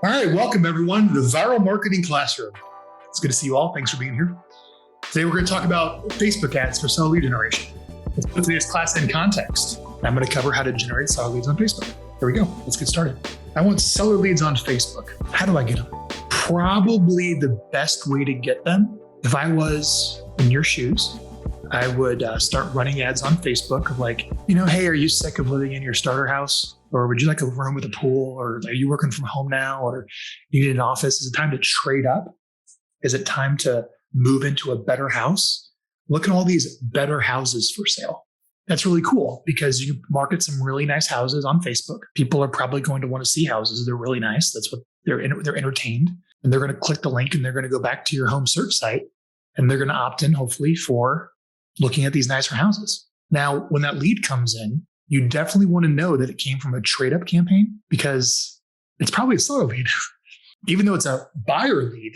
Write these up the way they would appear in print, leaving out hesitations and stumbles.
All right, welcome everyone to the Viral Marketing Classroom. It's good to see you all. Thanks for being here. Today we're going to talk about Facebook ads for seller lead generation. Let's put today's class in context. I'm going to cover how to generate seller leads on Facebook. Here we go. Let's get started. I want seller leads on Facebook. How do I get them? Probably the best way to get them, if I was in your shoes, I would start running ads on Facebook of like, hey, are you sick of living in your starter house? Or would you like a room with a pool? Or are you working from home now? Or you need an office? Is it time to trade up? Is it time to move into a better house? Look at all these better houses for sale. That's really cool because you market some really nice houses on Facebook. People are probably going to want to see houses. They're really nice. That's what they're entertained. And they're going to click the link and they're going to go back to your home search site. And they're going to opt in, hopefully, for looking at these nicer houses. Now, when that lead comes in, you definitely want to know that it came from a trade up campaign because it's probably a seller lead. Even though it's a buyer lead,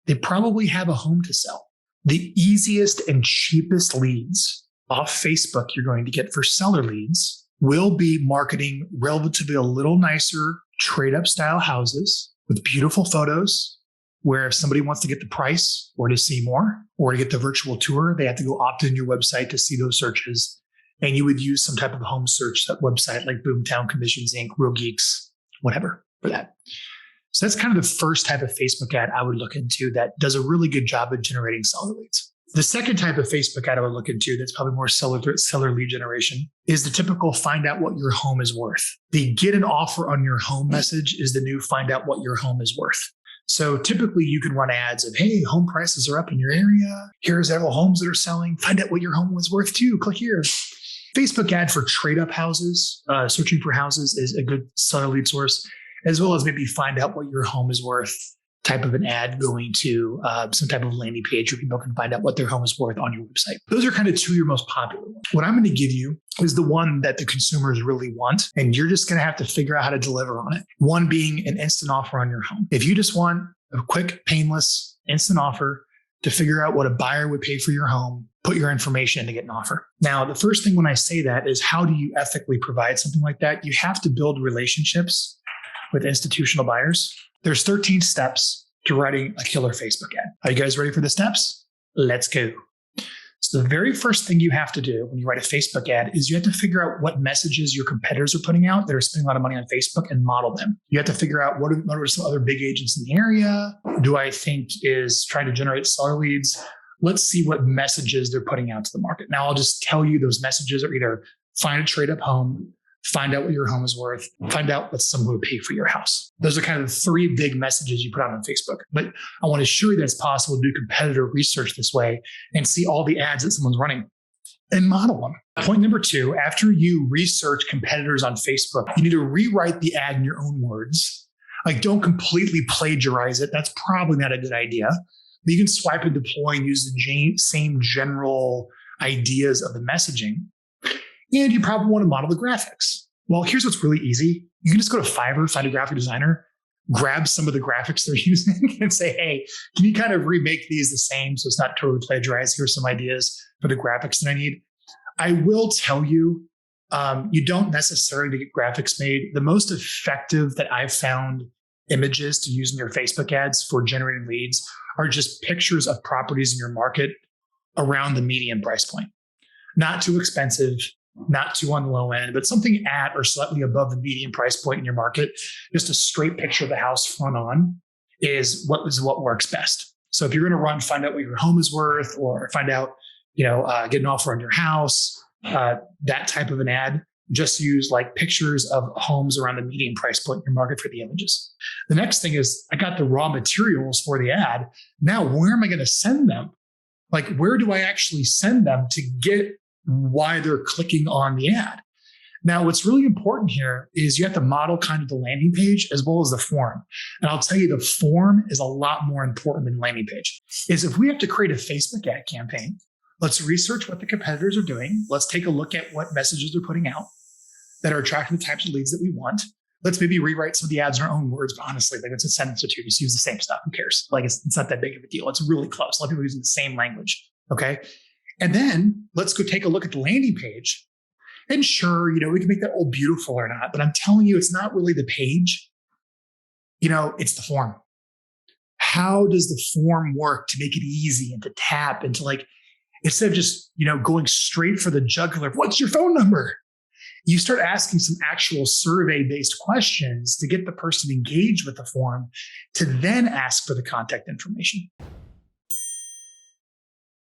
they probably have a home to sell. The easiest and cheapest leads off Facebook you're going to get for seller leads will be marketing relatively a little nicer trade up style houses with beautiful photos, where if somebody wants to get the price or to see more or to get the virtual tour, they have to go opt in your website to see those searches. And you would use some type of home search website like Boomtown, Commissions Inc., Real Geeks, whatever for that. So that's kind of the first type of Facebook ad I would look into that does a really good job of generating seller leads. The second type of Facebook ad I would look into that's probably more seller lead generation is the typical find out what your home is worth. The get an offer on your home message is the new find out what your home is worth. So typically you can run ads of, hey, home prices are up in your area. Here's several homes that are selling. Find out what your home was worth too. Click here. Facebook ad for trade up houses, searching for houses is a good seller lead source, as well as maybe find out what your home is worth type of an ad going to some type of landing page where people can find out what their home is worth on your website. Those are kind of two of your most popular ones. What I'm going to give you is the one that the consumers really want, and you're just going to have to figure out how to deliver on it. One being an instant offer on your home. If you just want a quick, painless, instant offer to figure out what a buyer would pay for your home, put your information in to get an offer. Now, the first thing when I say that is how do you ethically provide something like that? You have to build relationships with institutional buyers. There's 13 steps to writing a killer Facebook ad. Are you guys ready for the steps? Let's go. So the very first thing you have to do when you write a Facebook ad is you have to figure out what messages your competitors are putting out that are spending a lot of money on Facebook and model them. You have to figure out what are some other big agents in the area do I think is trying to generate seller leads. Let's see what messages they're putting out to the market. Now, I'll just tell you those messages are either find a trade up home, find out what your home is worth, find out what someone would pay for your house. Those are kind of the three big messages you put out on Facebook. But I want to assure you that it's possible to do competitor research this way and see all the ads that someone's running and model them. Point number two, after you research competitors on Facebook, you need to rewrite the ad in your own words. Like, don't completely plagiarize it. That's probably not a good idea. But you can swipe and deploy and use the same general ideas of the messaging. And you probably want to model the graphics. Well, here's what's really easy. You can just go to Fiverr, find a graphic designer, grab some of the graphics they're using and say, hey, can you kind of remake these the same so it's not totally plagiarized? Here's some ideas for the graphics that I need. I will tell you, you don't necessarily get graphics made. The most effective that I've found images to use in your Facebook ads for generating leads are just pictures of properties in your market around the median price point. Not too expensive, not too on the low end, but something at or slightly above the median price point in your market. Just a straight picture of the house front on is what works best. So if you're going to find out what your home is worth, or find out, get an offer on your house, that type of an ad, just use like pictures of homes around the median price point in your market for the images. The next thing is I got the raw materials for the ad. Now, where am I going to send them? Like, where do I actually send them to get why they're clicking on the ad? Now, what's really important here is you have to model kind of the landing page as well as the form. And I'll tell you, the form is a lot more important than the landing page. Is if we have to create a Facebook ad campaign, let's research what the competitors are doing. Let's take a look at what messages they're putting out that are attracting the types of leads that we want. Let's maybe rewrite some of the ads in our own words, but honestly, like it's a sentence or two, just use the same stuff. Who cares? Like it's not that big of a deal. It's really close. A lot of people are using the same language. Okay. And then let's go take a look at the landing page. And sure, we can make that all beautiful or not, but I'm telling you, it's not really the page. It's the form. How does the form work to make it easy and to tap and to instead of just, going straight for the jugular, of, what's your phone number? You start asking some actual survey-based questions to get the person engaged with the form to then ask for the contact information.